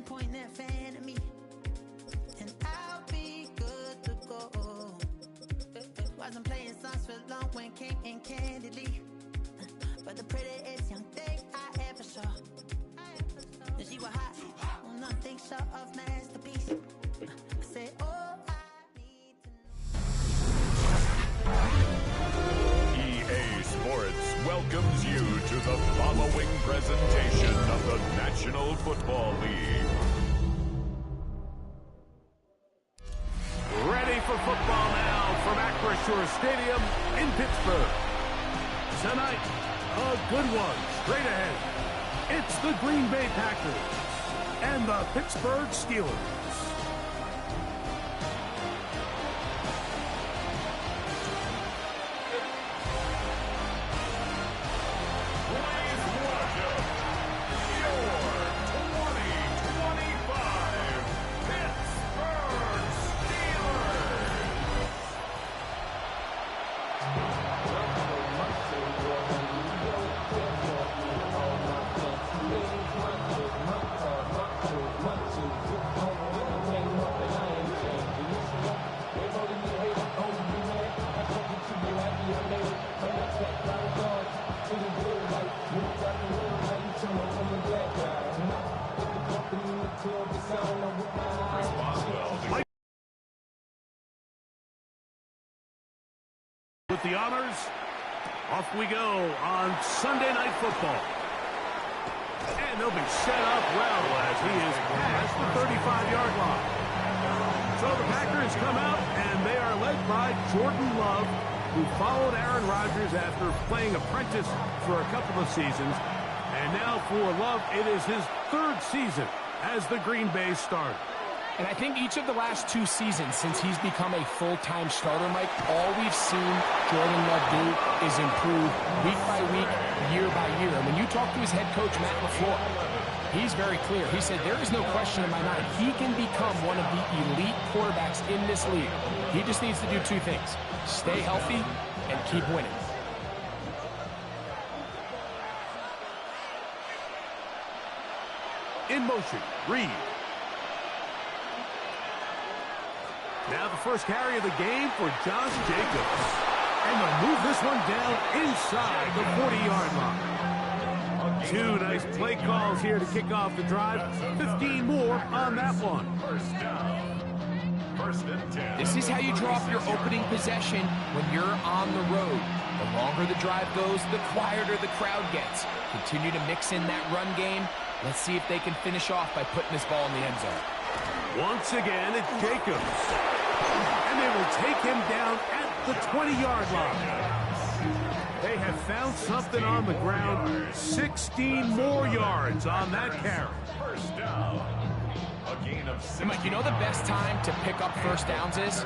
point that fan at me, and I'll be good to go. Wasn't playing songs for long when came in candidly, but the prettiest young thing I ever saw. She was hot, nothing short of masterpiece. I said, oh, I need to know. EA Sports welcomes you to the following presentation of the National Football League. Ready for football now from Acrisure Stadium in Pittsburgh. Tonight, a good one straight ahead. It's the Green Bay Packers and the Pittsburgh Steelers. With the honors, off we go on Sunday Night Football. And they'll be set up well as he is past the 35-yard line. So the Packers come out, and they are led by Jordan Love, who followed Aaron Rodgers after playing apprentice for a couple of seasons. And now for Love, it is his third season as the Green Bay starter. And I think each of the last two seasons since he's become a full-time starter, Mike, all we've seen Jordan Love do is improve week by week, year by year. And when you talk to his head coach, Matt LaFleur, he's very clear. He said, there is no question in my mind. He can become one of the elite quarterbacks in this league. He just needs to do two things: stay healthy and keep winning. In motion, Reed. Now the first carry of the game for Josh Jacobs. And they'll move this one down inside the 40-yard line. Two nice play calls here to kick off the drive. 15 more on that one. First down. First and 10. This is how you draw up your opening possession when you're on the road. The longer the drive goes, the quieter the crowd gets. Continue to mix in that run game. Let's see if they can finish off by putting this ball in the end zone. Once again, it's Jacobs. And they will take him down at the 20-yard line. They have found something on the ground. 16 more yards on that carry. First down. A gain of 6. Mike, you know the best time to pick up first downs is?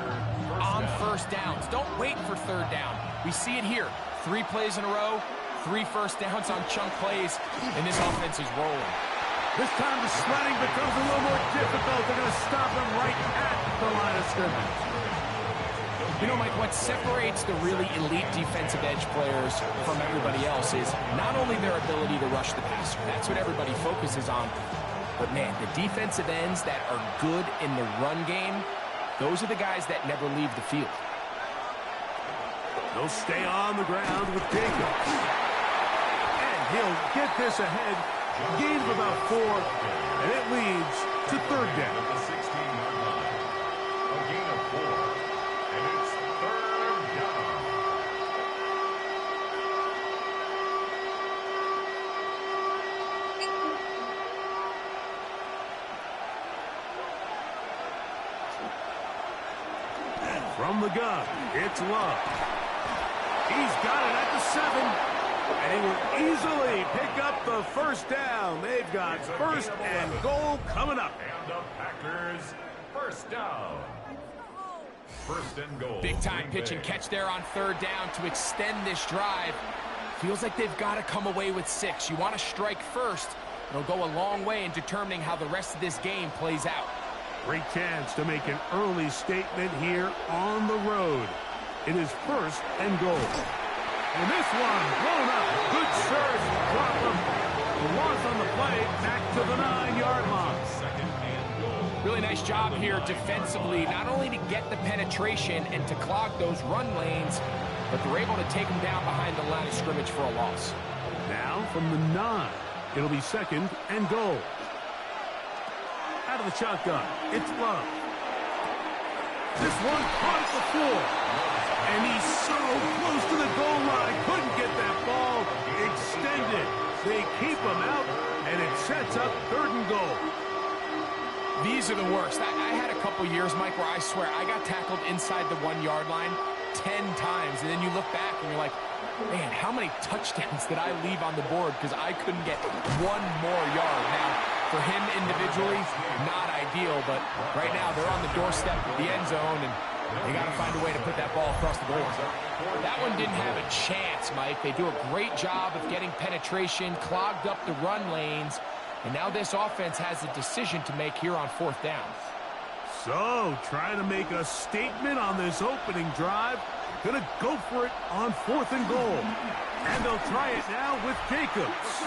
On first downs. Don't wait for third down. We see it here. 3 plays in a row, 3 first downs on chunk plays, and this offense is rolling. This time the sledding becomes a little more difficult. They're going to stop him right at the line of scrimmage. You know, Mike, what separates the really elite defensive edge players from everybody else is not only their ability to rush the passer. That's what everybody focuses on. But, man, the defensive ends that are good in the run game, those are the guys that never leave the field. They'll stay on the ground with Jacobs. And he'll get this ahead. Gain of about 4, and it leads to third down. The 16-yard line. A gain of 4, and it's third down. And from the gun, it's Love. He's got it at the 7. And he will easily pick up the first down. They've got first and goal coming up. And the Packers, first down. First and goal. Big time Green pitch and Bay. catch there on third down to extend this drive. Feels like they've got to come away with 6. You want to strike first. It'll go a long way in determining how the rest of this game plays out. Great chance to make an early statement here on the road. It is first and goal. And this one blown up. Good surge. Drop him. The loss on the play back to the 9-yard line. Second Really nice job here defensively, not only to get the penetration and to clog those run lanes, but they're able to take them down behind the line of scrimmage for a loss. Now from the 9, it'll be 2nd and goal. Out of the shotgun, it's Love. This one caught at the floor. And he's so close to the goal line, couldn't get that ball extended. They keep him out, and it sets up 3rd and goal. These are the worst. I had a couple years, Mike, where I swear I got tackled inside the 1-yard line 10 times, and then you look back and you're like, man, how many touchdowns did I leave on the board because I couldn't get one more yard? Now, for him individually, not ideal, but right now they're on the doorstep of the end zone, and they got to find a way to put that ball across the goal line. That one didn't have a chance, Mike. They do a great job of getting penetration, clogged up the run lanes, and now this offense has a decision to make here on 4th down. So, trying to make a statement on this opening drive. Gonna go for it on 4th and goal. And they'll try it now with Jacobs.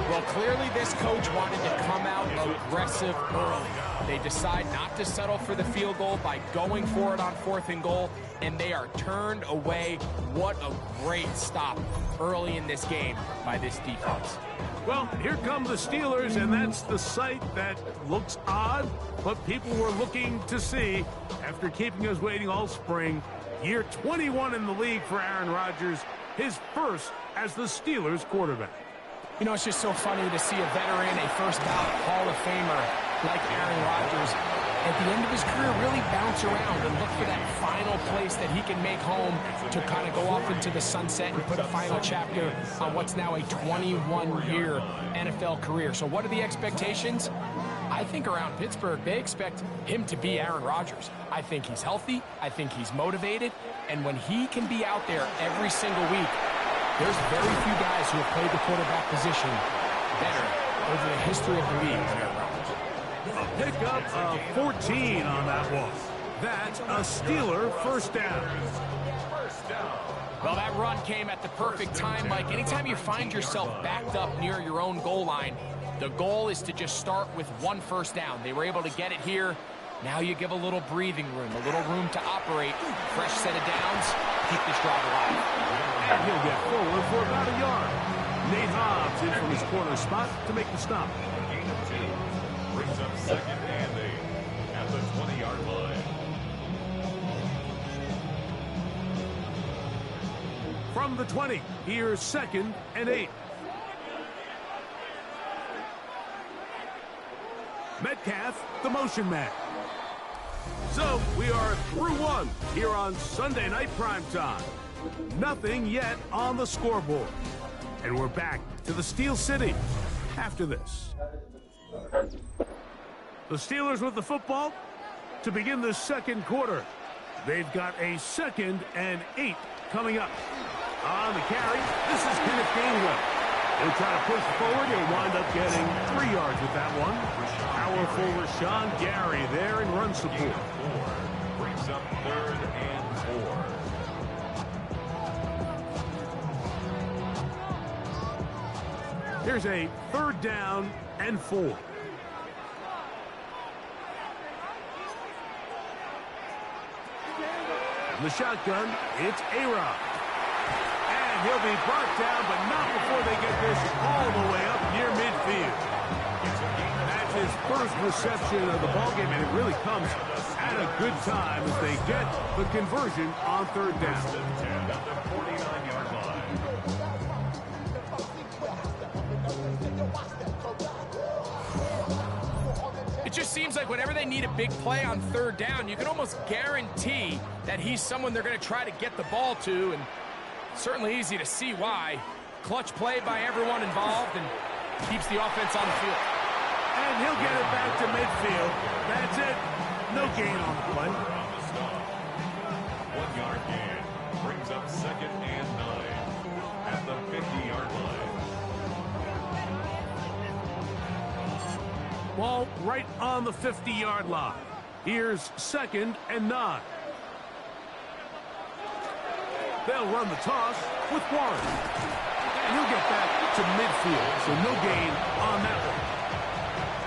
Well, clearly this coach wanted to come out aggressive early. They decide not to settle for the field goal by going for it on 4th and goal, and they are turned away. What a great stop early in this game by this defense. Well, here come the Steelers, and that's the sight that looks odd, but people were looking to see after keeping us waiting all spring. Year 21 in the league for Aaron Rodgers, his first as the Steelers quarterback. You know, it's just so funny to see a veteran, a first-ballot Hall of Famer like Aaron Rodgers, at the end of his career, really bounce around and look for that final place that he can make home to kind of go off into the sunset and put a final chapter on what's now a 21-year NFL career. So what are the expectations? I think around Pittsburgh, they expect him to be Aaron Rodgers. I think he's healthy. I think he's motivated. And when he can be out there every single week, there's very few guys who have played the quarterback position better over the history of the league than Aaron Rodgers. A pickup of 14 on that one. That's a Steeler first down. Well, that run came at the perfect time, Mike. Anytime you find yourself backed up near your own goal line, the goal is to just start with 1 first down. They were able to get it here. Now you give a little breathing room, a little room to operate. Fresh set of downs, keep this drive alive. And he'll get forward for about a yard. Nate Hobbs in from his corner spot to make the stop. Brings up 2nd and 8 at the 20-yard line. From the 20, here's 2nd and 8. Metcalf, the motion man. So, we are through 1 here on Sunday Night Primetime. Nothing yet on the scoreboard. And we're back to the Steel City after this. The Steelers with the football to begin the 2nd quarter. They've got a 2nd and 8 coming up. On the carry, this is Kenneth Gainwell. He'll try to push forward. He'll wind up getting 3 yards with that one. Powerful Rashawn Gary there in run support. Brings up 3rd and 4. Here's a 3rd down and 4. The shotgun, it's A-Rod. And he'll be brought down, but not before they get this all the way up near midfield. That's his first reception of the ballgame, and it really comes at a good time as they get the conversion on 3rd down. At the 49-yard line. It just seems like whenever they need a big play on 3rd down, you can almost guarantee that he's someone they're going to try to get the ball to, and certainly easy to see why. Clutch play by everyone involved and keeps the offense on the field. And he'll get it back to midfield. That's it. No gain on the play. 1-yard gain. Brings up 2nd and 9 at the 50-yard line. Ball right on the 50-yard line. Here's 2nd and 9. They'll run the toss with Warren. And he'll get back to midfield, so no gain on that one.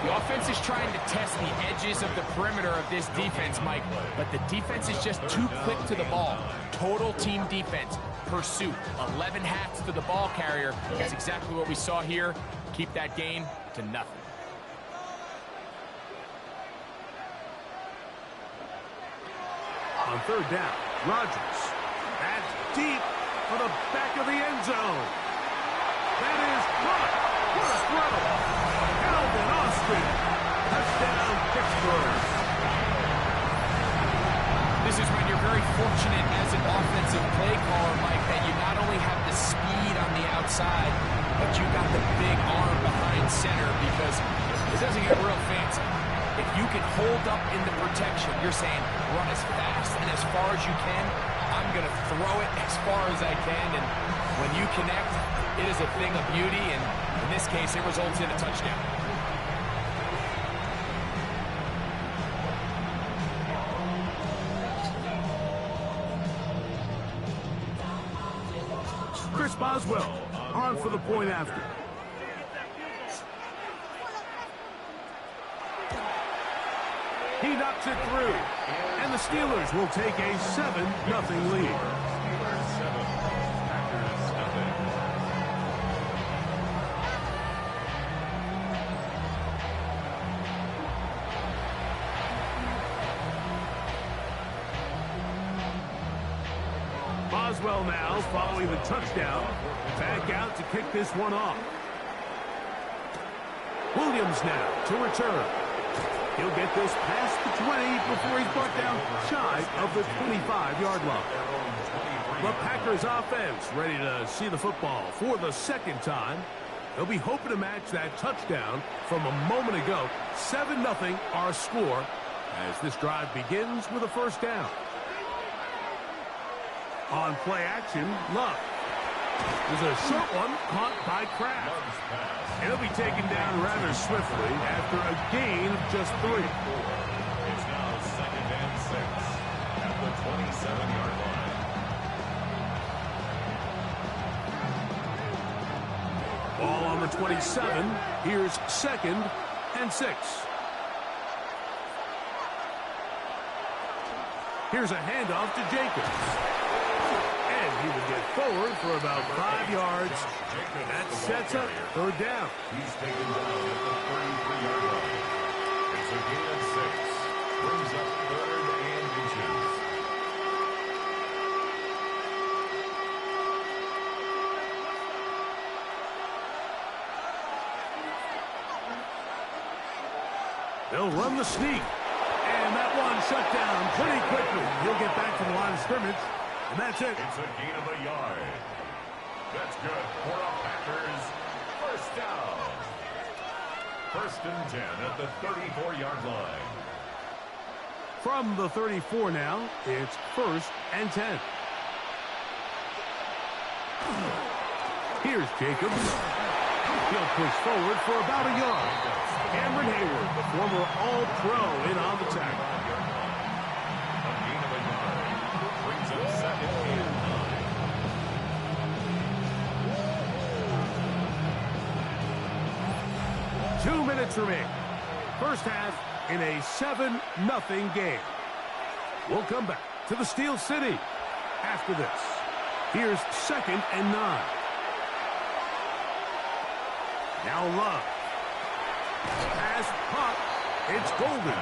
The offense is trying to test the edges of the perimeter of this defense, Mike, but the defense is just too quick to the ball. Total team defense, pursuit, 11 hats to the ball carrier. That's exactly what we saw here. Keep that gain to nothing. On third down, Rodgers. That's deep for the back of the end zone. That is caught. What a throw. Calvin Austin. Touchdown, Pittsburgh. This is when you're very fortunate as an offensive play caller, Mike, that you not only have the speed on the outside, but you got the big arm behind center, because it doesn't get real fancy. If you can hold up in the protection, you're saying run as fast and as far as you can. I'm going to throw it as far as I can, and when you connect, it is a thing of beauty, and in this case, it results in a touchdown. Chris Boswell on for the point after. He knocks it through, and the Steelers will take a 7-0 lead. Boswell now following the touchdown. Back out to kick this one off. Williams now to return. He'll get this past the 20 before he's brought down shy of the 25-yard line. The Packers offense ready to see the football for the second time. They'll be hoping to match that touchdown from a moment ago. 7-0 our score as this drive begins with a first down. On play action, Love. There's a short one caught by Kraft. It'll be taken down rather swiftly after a gain of just 3. It's now 2nd and 6 at the 27-yard line. Ball on the 27. Here's 2nd and 6. Here's a handoff to Jacobs. He will get forward for about 5 yards. That sets up third down. He's taken down at the 33-yard line. It's a gain of 6. Brings up 3rd and inches. They'll run the sneak. And that one shut down pretty quickly. He'll get back to the line of scrimmage. And that's it. It's a gain of a yard. That's good for the Packers. First down. 1st and 10 at the 34-yard line. From the 34 now, it's 1st and 10. Here's Jacobs. He'll push forward for about a yard. Cameron Hayward, the former All-Pro, in on the tackle. Remaining. First half in a 7-0 game. We'll come back to the Steel City after this. Here's 2nd and 9. Now Love. Pass pop. It's golden.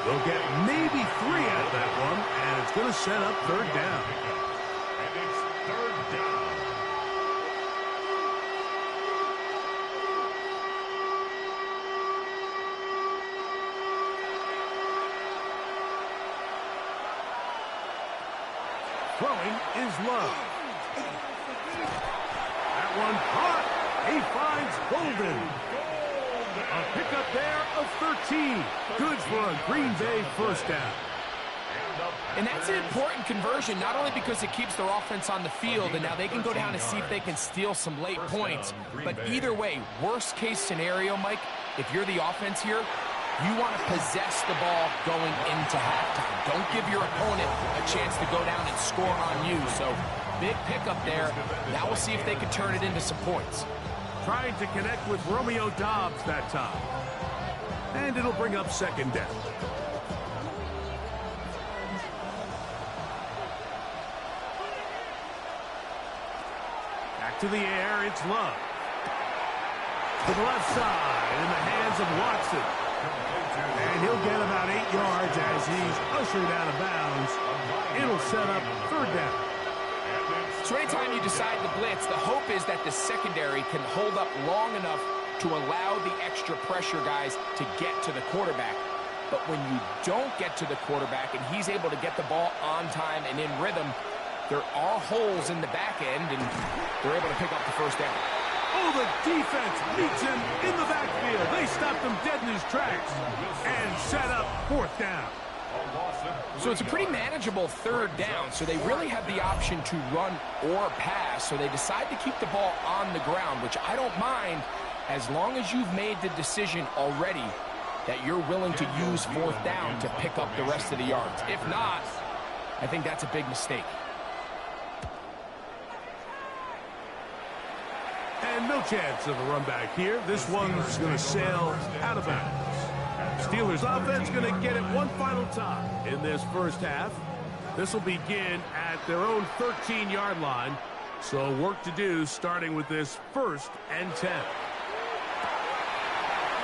They'll get maybe 3 out of that one, and it's going to set up third down. And it's 3rd down. Throwing is Love. That one caught. He finds Golden. A pickup there of 13. Good for a Green Bay first down. And that's an important conversion, not only because it keeps their offense on the field, and now they can go down and see if they can steal some late points. But either way, worst case scenario, Mike, if you're the offense here, you want to possess the ball going into halftime. Don't give your opponent a chance to go down and score on you. So big pickup there. Now we'll see if they can turn it into some points. trying to connect with Romeo Doubs that time. And it'll bring up second down. Back to the air, it's Love. To the left side, in the hands of Watson. And he'll get about 8 yards as he's ushered out of bounds. It'll set up third down. So anytime you decide to blitz, the hope is that the secondary can hold up long enough to allow the extra pressure guys to get to the quarterback. But when you don't get to the quarterback and he's able to get the ball on time and in rhythm, there are holes in the back end, and they're able to pick up the first down. Oh, the defense meets him in the backfield. They stopped him dead in his tracks and set up fourth down. So it's a pretty manageable third down, so they really have the option to run or pass, so they decide to keep the ball on the ground, which I don't mind as long as you've made the decision already that you're willing to use fourth down to pick up the rest of the yards. If not, I think that's a big mistake. And no chance of a run back here. This one's going to sail out of bounds. Steelers offense going to get it one final time in this first half. This will begin at their own 13-yard line. So work to do starting with this 1st and 10.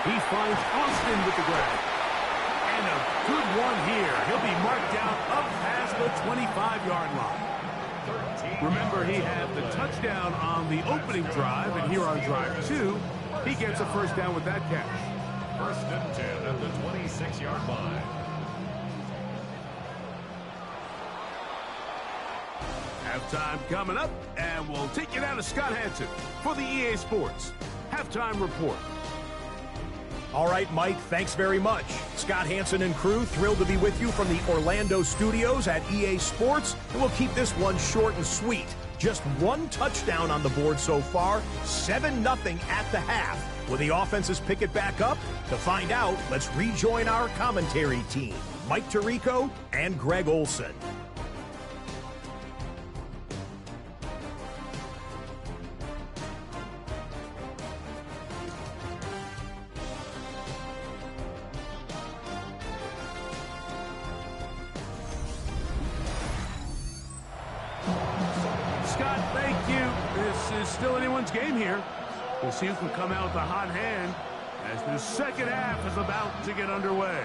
He finds Austin with the grab. And a good one here. He'll be marked down up past the 25-yard line. Remember, he had the touchdown on the opening drive, and here on drive 2, he gets a first down with that catch. 1st and 10 at the 26-yard line. Halftime coming up, and we'll take you down to Scott Hanson for the EA Sports Halftime Report. All right, Mike, thanks very much. Scott Hanson and crew, thrilled to be with you from the Orlando studios at EA Sports. And we'll keep this one short and sweet. Just one touchdown on the board so far, 7-0 at the half. Will the offenses pick it back up? To find out, let's rejoin our commentary team, Mike Tirico and Greg Olson. Still anyone's game here. We'll see who can come out with a hot hand as the second half is about to get underway.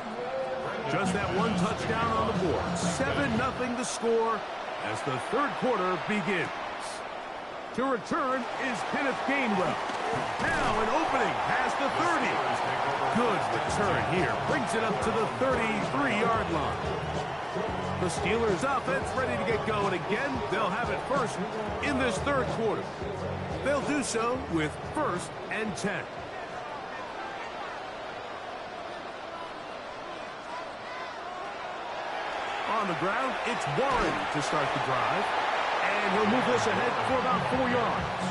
Just that one touchdown on the board. 7-0 the score as the third quarter begins. To return is Kenneth Gainwell. Now an opening past the 30. Good return here. Brings it up to the 33-yard line. The Steelers offense ready to get going again. They'll have it first in this third quarter. They'll do so with 1st and 10. On the ground, it's Warren to start the drive. And he'll move this ahead for about 4 yards.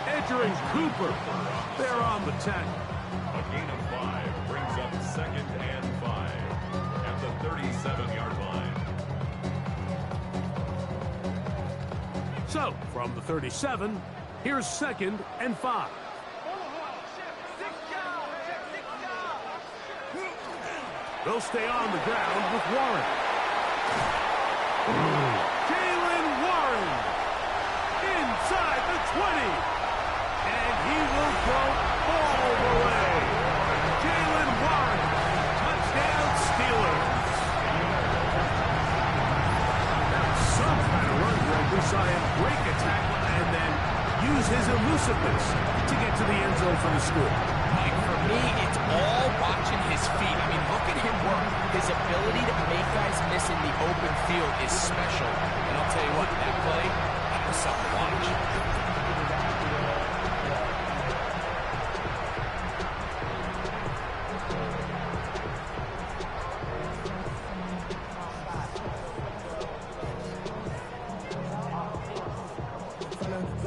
Entering Cooper. They're on the 10. A gain of 5 brings up 2nd and 5 at the 37-yard line. So, from the 37, here's 2nd and 5. They'll stay on the ground with Warren. Jalen Warren inside the 20. And he will go all the way. Jalen Warren, touchdown Steelers. Some kind of run, Greg. We saw him break a tackle and then use his elusiveness to get to the end zone for the score. Mike, for me, it's all watching his feet. I mean, look at him work. His ability to make guys miss in the open field is special. And I'll tell you what, that play, that was something to watch.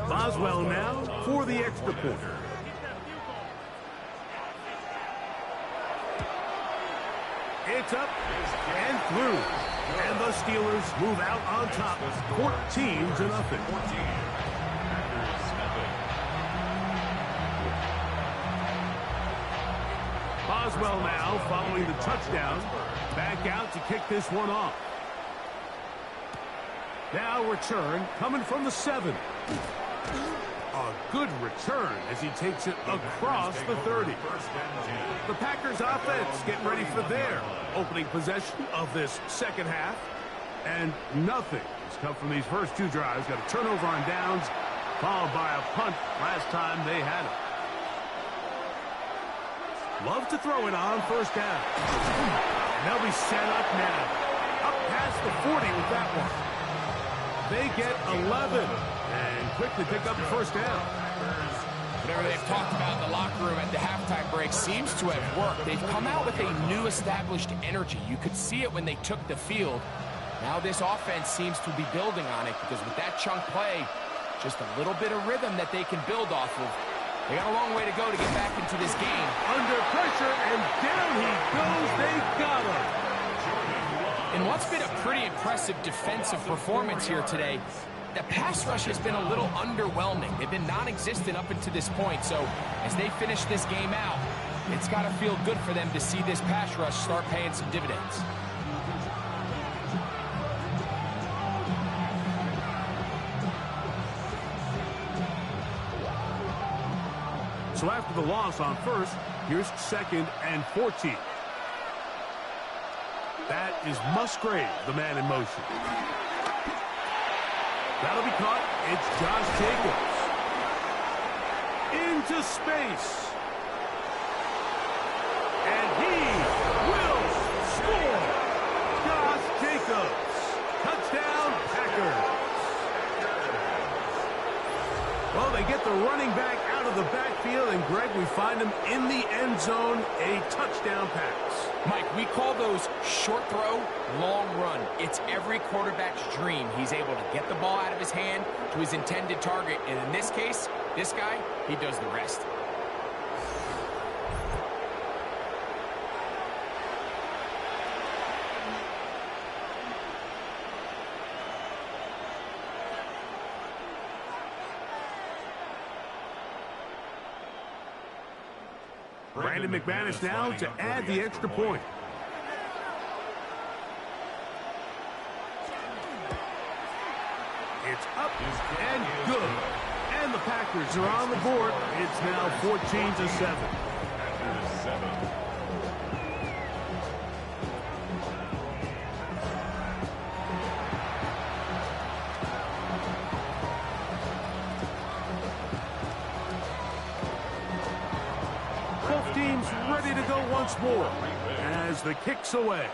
Boswell now for the extra point. It's up and through. And the Steelers move out on top, 14-0. Boswell now following the touchdown. Back out to kick this one off. Now return coming from the 7. A good return as he takes it across the 30. The Packers offense getting ready for their opening possession of this second half. And nothing has come from these first 2 drives. Got a turnover on downs, followed by a punt last time they had it. Love to throw it on first down. And they'll be set up now. Up past the 40 with that one. They get 11 and quickly pick up the first down. Whatever they've talked about in the locker room at the halftime break seems to have worked. They've come out with a new established energy. You could see it when they took the field. Now this offense seems to be building on it because with that chunk play, just a little bit of rhythm that they can build off of. They got a long way to go to get back into this game. Under pressure, and down he goes. They got him. In what's been a pretty impressive defensive performance here today, the pass rush has been a little underwhelming. They've been non-existent up until this point. So as they finish this game out, it's got to feel good for them to see this pass rush start paying some dividends. So after the loss on first, here's 2nd and 14. That is Musgrave, the man in motion. That'll be caught. It's Josh Jacobs. Into space. And he will score. Josh Jacobs. Touchdown, Packers. Well, they get the running back out of the backfield, and Greg, we find him in the end zone, a touchdown pass. Mike, we call those short throw, long run. It's every quarterback's dream. He's able to get the ball out of his hand to his intended target, and in this case, this guy, he does the rest. Brandon McManus now to add the extra point. It's up and good. And the Packers are on the board. It's now 14-7. Both teams ready to go once more as the kick's away.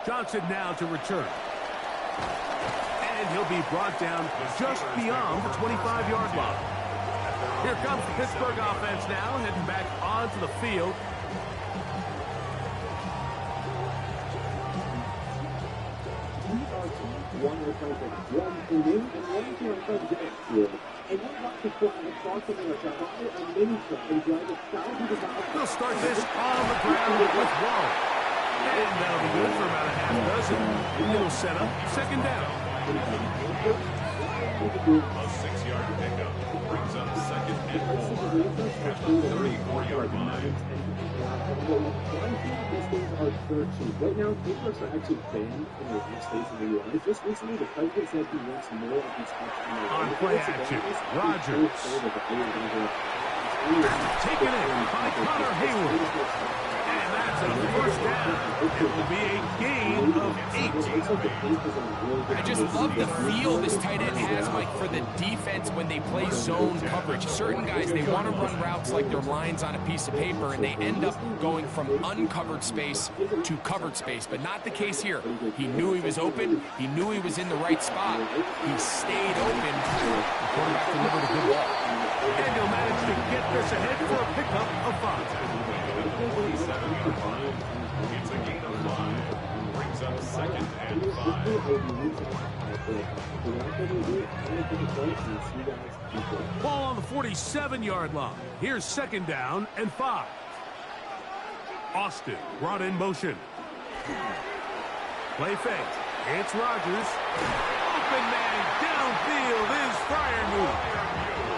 Johnson now to return. And he'll be brought down just beyond the 25-yard line. Here comes the Pittsburgh offense now, heading back onto the field. One return for one in him, and one to return backfield. And one about to put on the cross of the Chicago and mini truck and drive it thousands of miles. They'll start this on the ground with Wall. And that'll be good for about a half dozen. It'll set up second down. A 6-yard pickup brings up 2nd and 4 at the 34-yard line. Right now, kickers are actually banned in the United States and the U.S. Just recently, the President said he wants more of these spots in the on play action, Rodgers. Taken in by Connor Hayward. And that's a first down. It will be a gain of 8. I just love the feel this tight end has, Mike, for the defense when they play zone coverage. Certain guys, they want to run routes like they're lines on a piece of paper, and they end up going from uncovered space to covered space. But not the case here. He knew he was open. He knew he was in the right spot. He stayed open. The quarterback delivered a good ball. And he'll manage to get this ahead for a pickup of 5. It's a gain of 5. Brings up 2nd and 5. Ball on the 47-yard line. Here's 2nd down and 5. Austin brought in motion. Play fake. It's Rodgers. Open man downfield is Freiermuth.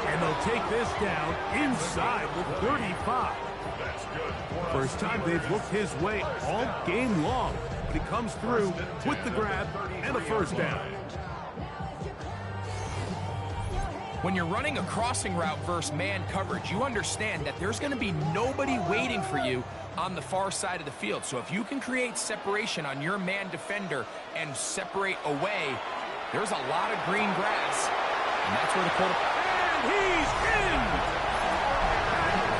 And And they'll take this down inside the 35. That's good. First time they've looked his way all game long. But he comes through with the grab and a first down. When you're running a crossing route versus man coverage, you understand that there's going to be nobody waiting for you on the far side of the field. So if you can create separation on your man defender and separate away, there's a lot of green grass. And that's where the quarterback... And he's in!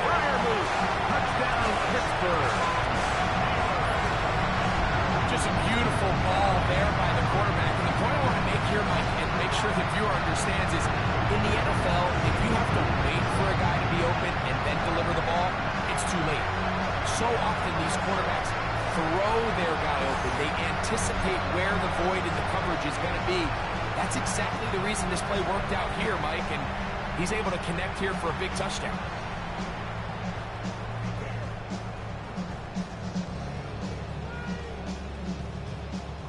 Firemouth, touchdown Pittsburgh. Just a beautiful ball there by the quarterback. And the point I want to make here, Mike, and make sure the viewer understands is, in the NFL, if you have to wait for a guy to be open and then deliver the ball, it's too late. So often these quarterbacks throw their guy open. They anticipate where the void in the coverage is going to be. That's exactly the reason this play worked out here, Mike, and he's able to connect here for a big touchdown.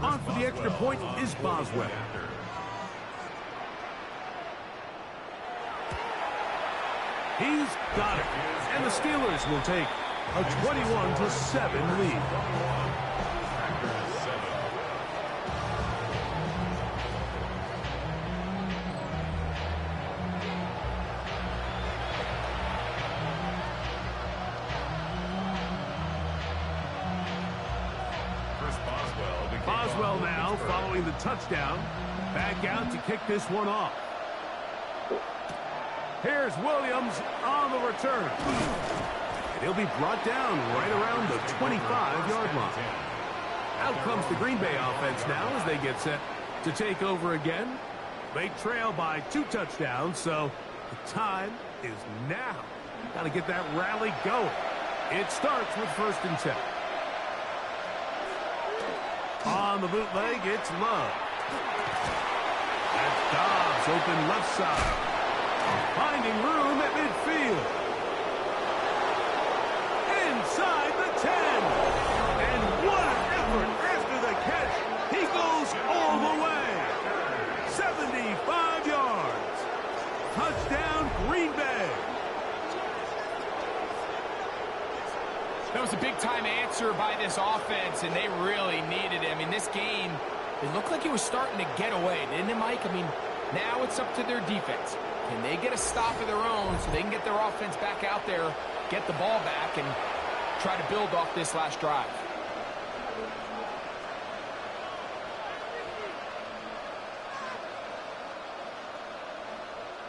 On for the extra point is Boswell. He's got it. And the Steelers will take a 21-7 lead. Boswell now following the touchdown. Back out to kick this one off. Here's Williams on the return. And he'll be brought down right around the 25-yard line. Out comes the Green Bay offense now as they get set to take over again. They trail by 2 touchdowns, so the time is now. Got to get that rally going. It starts with 1st and 10. On the bootleg, it's Love. That's Dobbs open left side. Finding room at midfield. Inside the 10. And what an effort after the catch. He goes all the way. 75 yards. Touchdown, Green Bay. That was a big-time answer by this offense, and they really needed it. I mean, this game, it looked like it was starting to get away, didn't it, Mike? I mean, now it's up to their defense. Can they get a stop of their own so they can get their offense back out there, get the ball back, and try to build off this last drive?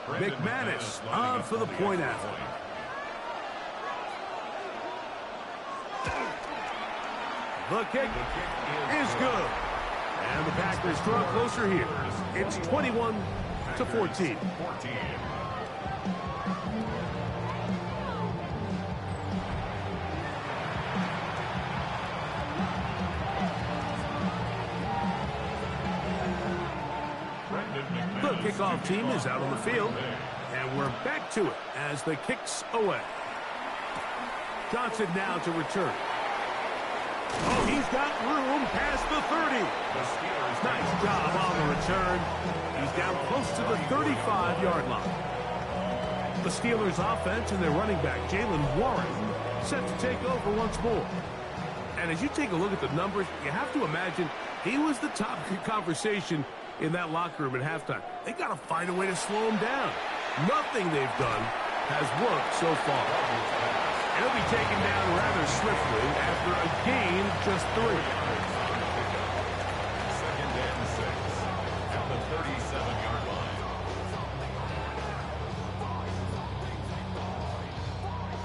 McManus on for the point after. The kick is good. And the Packers draw closer here. It's 21-14. The kickoff team is out on the field. And we're back to it as the kick's away. Johnson now to return. Oh, he's got room past the 30. Nice job on the return. He's down close to the 35-yard line. The Steelers offense and their running back, Jalen Warren, set to take over once more. And as you take a look at the numbers, you have to imagine he was the top conversation in that locker room at halftime. They got to find a way to slow him down. Nothing they've done has worked so far. He'll be taken down rather swiftly after a gain of just 3. 2nd and 6 at the 37-yard line.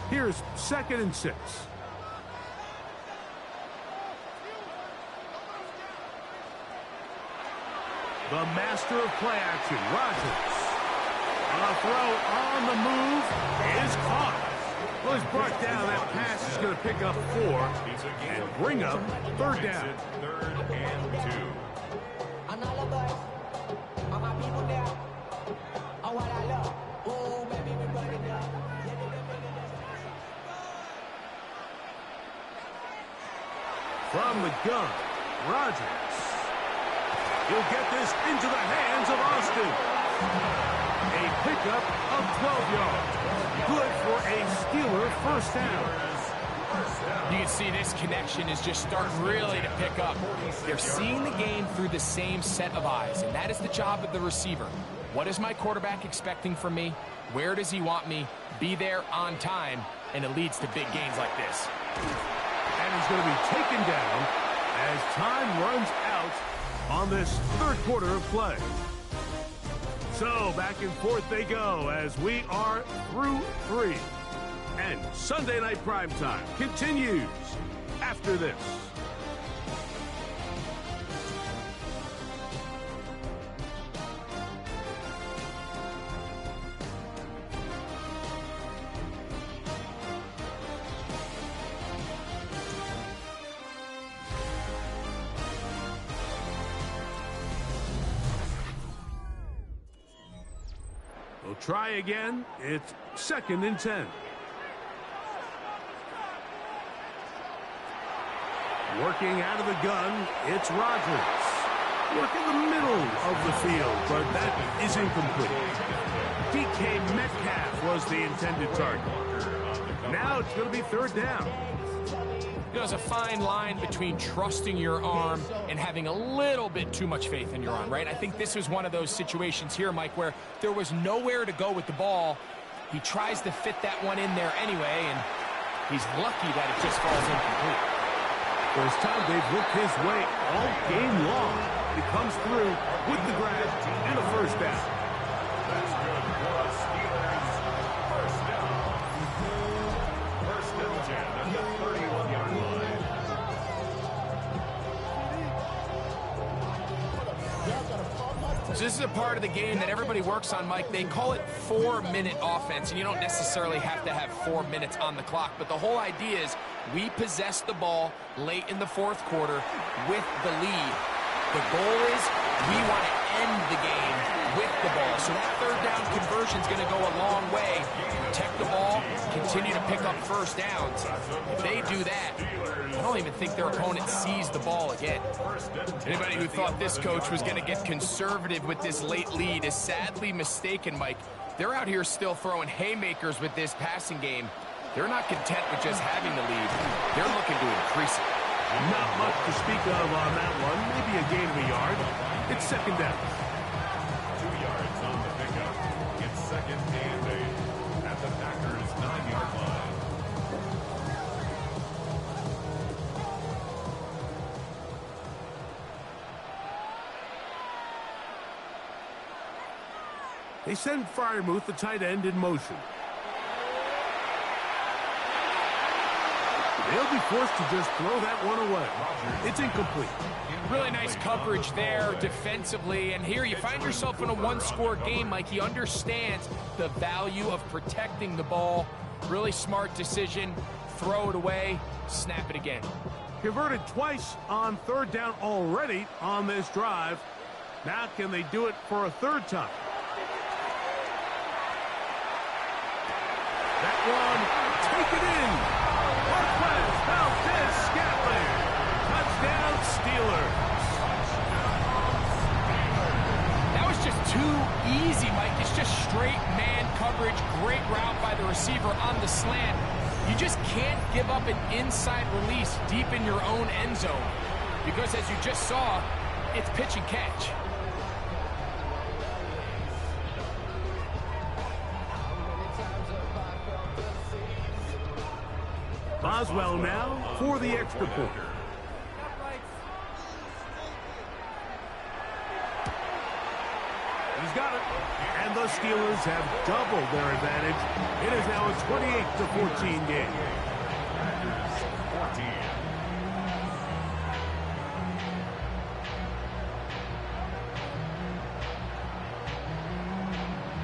Here's 2nd and 6. The master of play action, Rodgers. A throw on the move is caught. Well, he's brought down. That pass is going to pick up 4 and bring up 3rd down. 3rd and 2. From the gun, Rodgers. He'll get this into the hands of Austin. A pickup of 12 yards. Good for a Steeler first down. You can see this connection is just starting really to pick up. They're seeing the game through the same set of eyes, and that is the job of the receiver. What is my quarterback expecting from me? Where does he want me? Be there on time, and it leads to big gains like this. And he's going to be taken down as time runs out on this third quarter of play. So back and forth they go as we are through 3. And Sunday Night Primetime continues after this. We'll try again. It's 2nd and 10. Working out of the gun, it's Rodgers. Work in the middle of the field, but that is incomplete. DK Metcalf was the intended target. Now it's going to be 3rd down. There's a fine line between trusting your arm and having a little bit too much faith in your arm, right? I think this was one of those situations here, Mike, where there was nowhere to go with the ball. He tries to fit that one in there anyway, and he's lucky that it just falls incomplete. First time they've looked his way all game long. He comes through with the grab and a first down. That's good for us Steelers. First down. 1st and 10 at the 31-yard line. So this is a part of the game that everybody works on, Mike. They call it 4-minute offense, and you don't necessarily have to have 4 minutes on the clock. But the whole idea is we possess the ball late in the 4th quarter with the lead. The goal is we want to end the game with the ball. So that 3rd down conversion is going to go a long way. Protect the ball, continue to pick up first downs. If they do that, I don't even think their opponent sees the ball again. Anybody who thought this coach was going to get conservative with this late lead is sadly mistaken, Mike. They're out here still throwing haymakers with this passing game. They're not content with just having the lead. They're looking to increase it. Not much to speak of on that one. Maybe a gain of a yard. It's 2nd down. 2 yards on the pickup. It's 2nd and 8 at the Packers' 9-yard line. They send Freiermuth, the tight end, in motion. They'll be forced to just throw that one away. It's incomplete. Really nice coverage there defensively. And here you find yourself in a 1-score game, Mike. He understands the value of protecting the ball. Really smart decision. Throw it away. Snap it again. Converted twice on 3rd down already on this drive. Now can they do it for a 3rd time? That one, take it in. Marquez Valdez-Scantling. Touchdown, Steelers. That was just too easy, Mike. It's just straight man coverage. Great route by the receiver on the slant. You just can't give up an inside release deep in your own end zone. Because as you just saw, it's pitch and catch. Boswell now for the extra point. He's got it. And the Steelers have doubled their advantage. It is now a 28-14 game.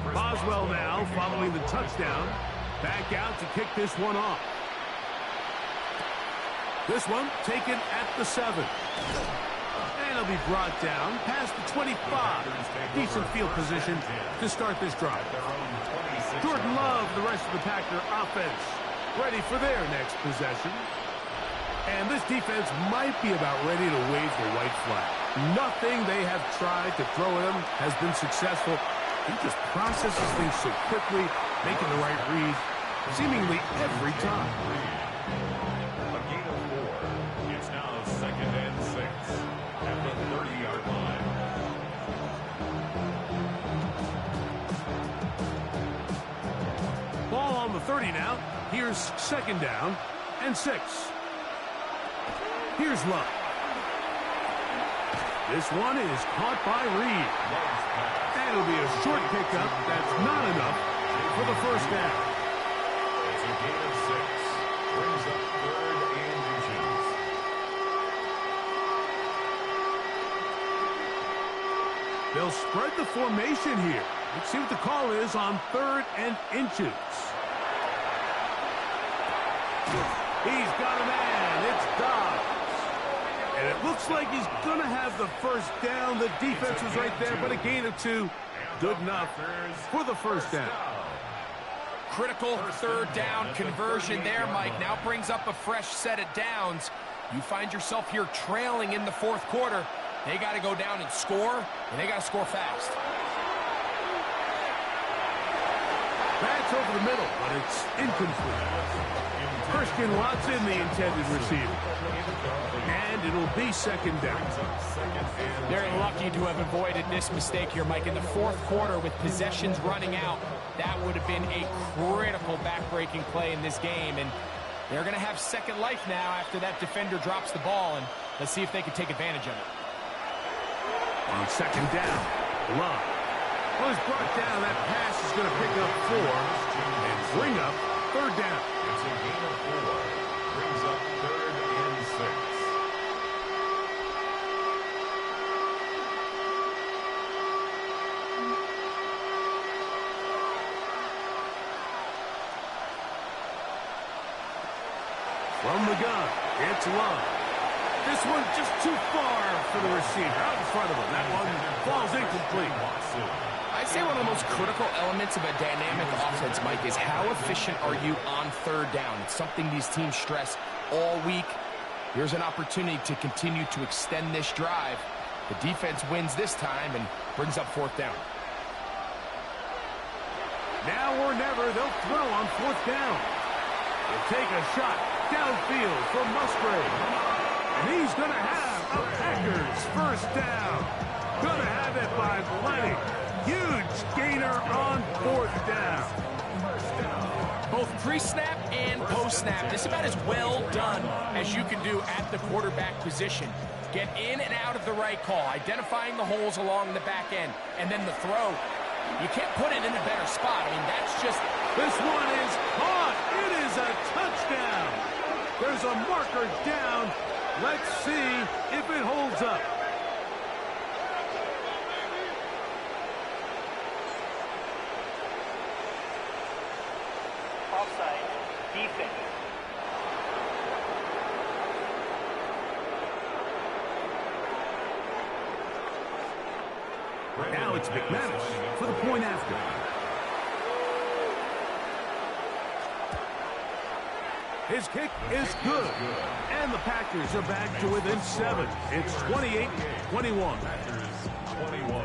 14. Boswell now following the touchdown. Back out to kick this one off. This one taken at the 7. And it'll be brought down past the 25. Decent field position to start this drive. Jordan Love, the rest of the Packer offense, ready for their next possession. And this defense might be about ready to wave the white flag. Nothing they have tried to throw at them has been successful. He just processes things so quickly, making the right read, seemingly every time. A gain of 4. It's now 2nd and 6 at the 30-yard line. Ball on the 30 now. Here's 2nd down and 6. Here's Love. This one is caught by Reed. And it'll be a short pickup. That's not enough for the first down. It's a gain of 6. Brings up 3rd and inches. They'll spread the formation here. Let's see what the call is on 3rd and inches. He's got a man. It's Dobbs. And it looks like he's going to have the first down. The defense was right there, but a gain of 2. Good enough for the first down. Critical 3rd down conversion there, Mike. Now brings up a fresh set of downs. You find yourself here trailing in the 4th quarter. They got to go down and score, and they got to score fast. That's over the middle, but it's incomplete. Christian Watson, the intended receiver. And it'll be 2nd down. They're lucky to have avoided this mistake here, Mike. In the 4th quarter with possessions running out, that would have been a critical back-breaking play in this game. And they're going to have second life now after that defender drops the ball. And let's see if they can take advantage of it. On 2nd down, Love. Well, he's brought down. That pass is going to pick up 4 and bring up 3rd down. It's a gain of 4. Brings up 3rd and 6. From the gun, it's Love. This one's just too far for the receiver. Out in front of him. That one falls incomplete. I'd say one of the most critical elements of a dynamic offense, Mike, is how efficient are you on 3rd down. It's something these teams stress all week. Here's an opportunity to continue to extend this drive. The defense wins this time and brings up 4th down. Now or never, they'll throw on 4th down. They'll take a shot downfield for Musgrave. And he's going to have a Packers first down. Going to have it by plenty. Huge gainer on 4th down. Both pre-snap and post-snap, this is about as well done as you can do at the quarterback position. Get in and out of the right call, identifying the holes along the back end, and then the throw. You can't put it in a better spot. I mean, that's just... This one is caught. It is a touchdown. There's a marker down. Let's see if it holds up. Offside, defense. Now it's McManus for the point after. His kick is good. And the Packers are back to within 7. It's 28-21. Packers 21.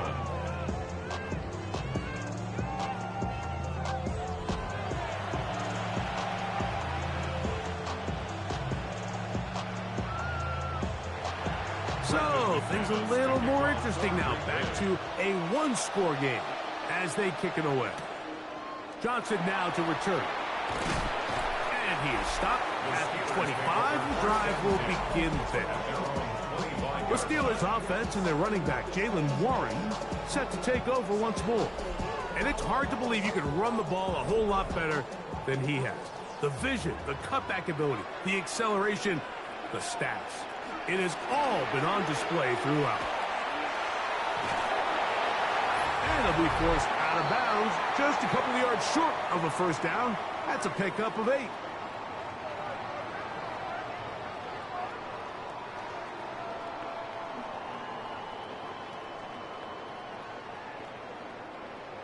So, things a little more interesting now. Back to a one-score game as they kick it away. Johnson now to return. And he is stopped at the 25. The drive will begin there. The Steelers offense and their running back, Jalen Warren, set to take over once more. And it's hard to believe you can run the ball a whole lot better than he has. The vision, the cutback ability, the acceleration, the stats. It has all been on display throughout. And he'll be forced out of bounds, just a couple of yards short of a first down. That's a pickup of 8.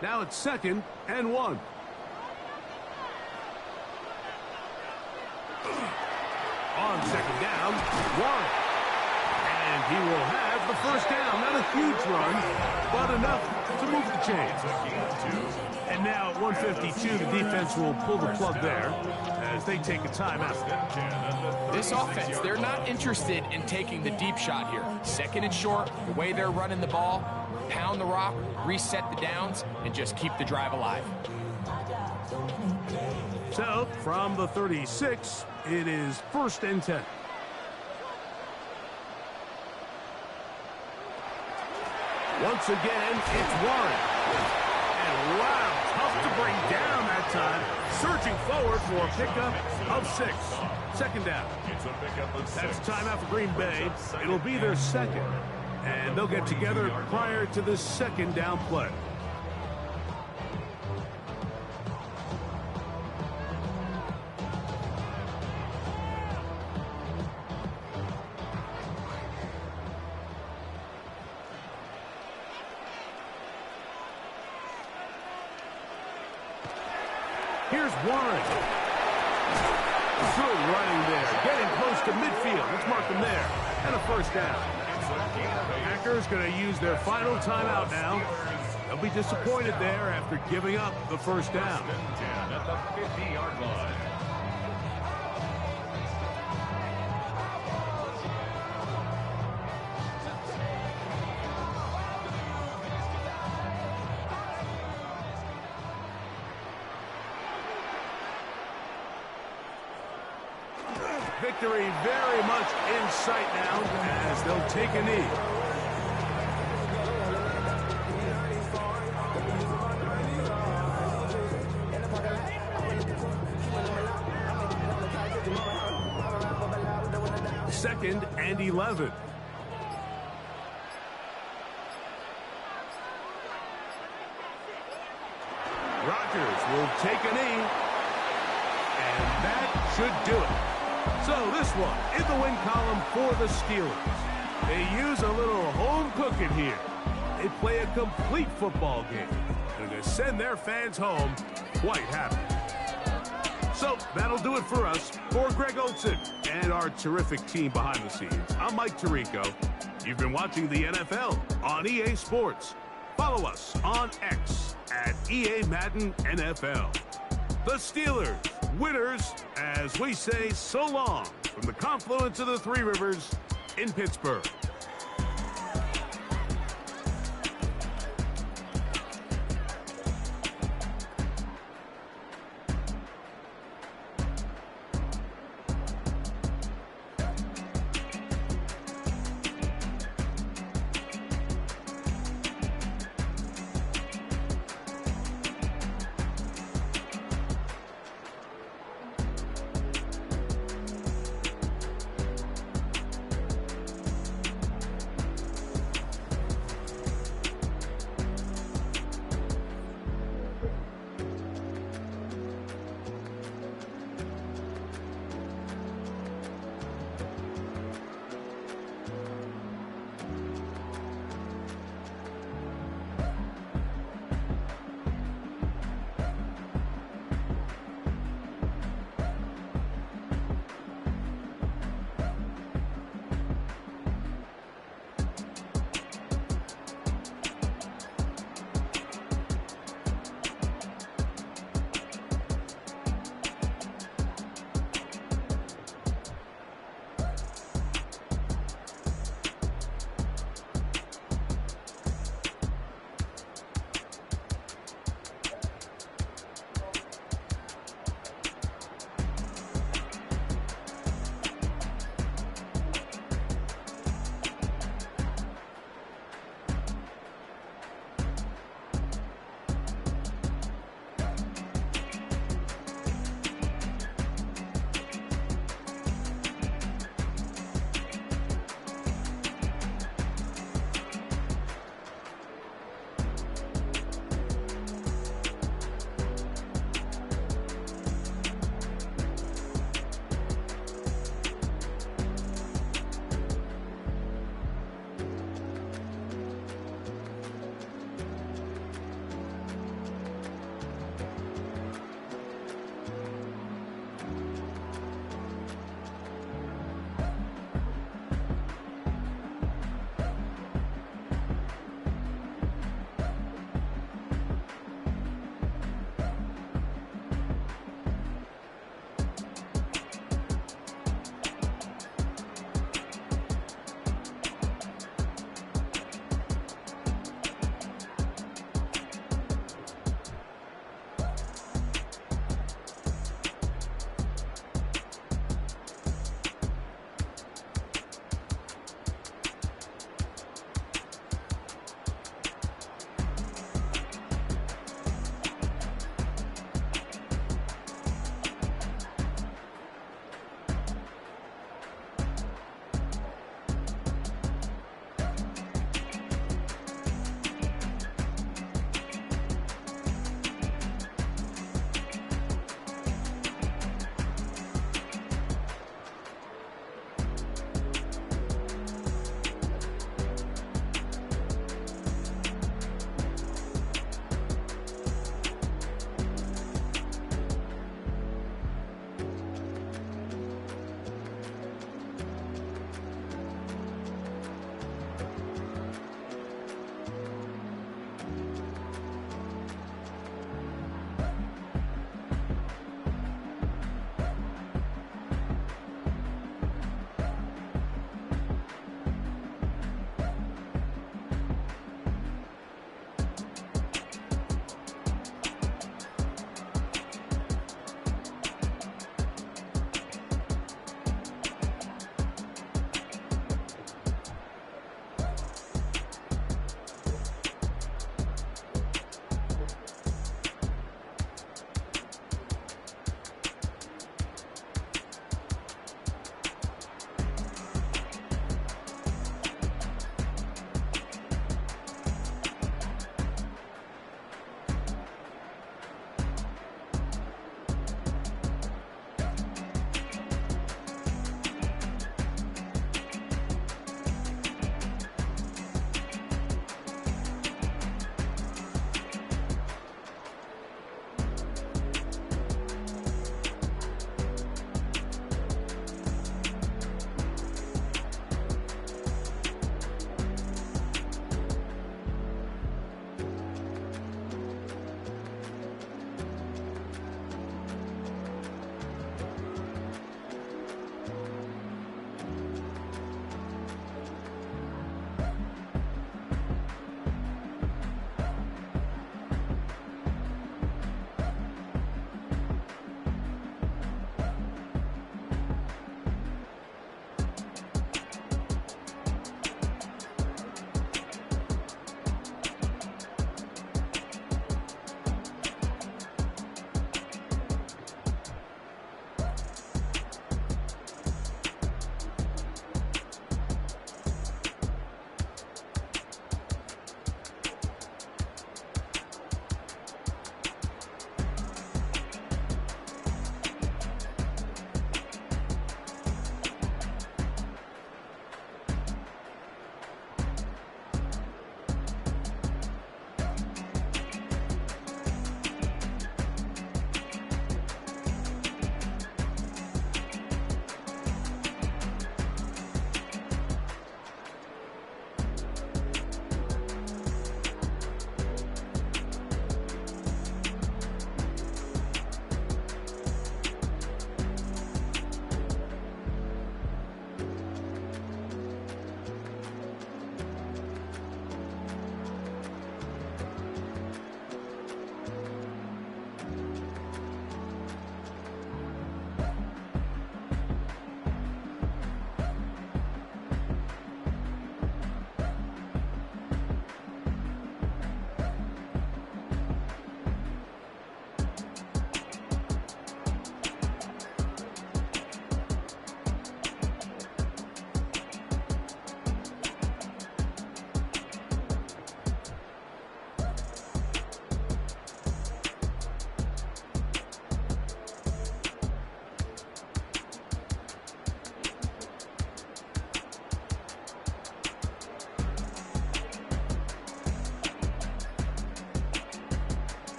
Now it's 2nd and 1. On 2nd down, Warren. And And he will have the first down. Not a huge run, but enough to move the chains. And now at 152, the defense will pull the plug there as they take a timeout. This offense, they're not interested in taking the deep shot here. Second and short, the way they're running the ball, pound the rock, reset the downs, and just keep the drive alive. So, from the 36, it is 1st and 10. Once again, it's Warren. And wow, tough to bring down that time. Surging forward for a pickup of 6. Second down. That's timeout for Green Bay. It'll be their second. And they'll get together prior to this second down play. Here's Warren. Good running there. Getting close to midfield. Let's mark them there. And a first down. Packers going to use their final timeout now. They'll be disappointed there after giving up the first down. At the 50-yard line. Victory very much in sight now as they'll take a knee. Second and 11. Rodgers will take a knee, and that should do it. So this one in the win column for the Steelers. They use a little home cooking here. They play a complete football game. They're going to send their fans home quite happy. So that'll do it for us. For Greg Olson and our terrific team behind the scenes, I'm Mike Tirico. You've been watching the NFL on EA Sports. Follow us on X at EA Madden NFL. The Steelers, winners, as we say so long from the confluence of the Three Rivers in Pittsburgh.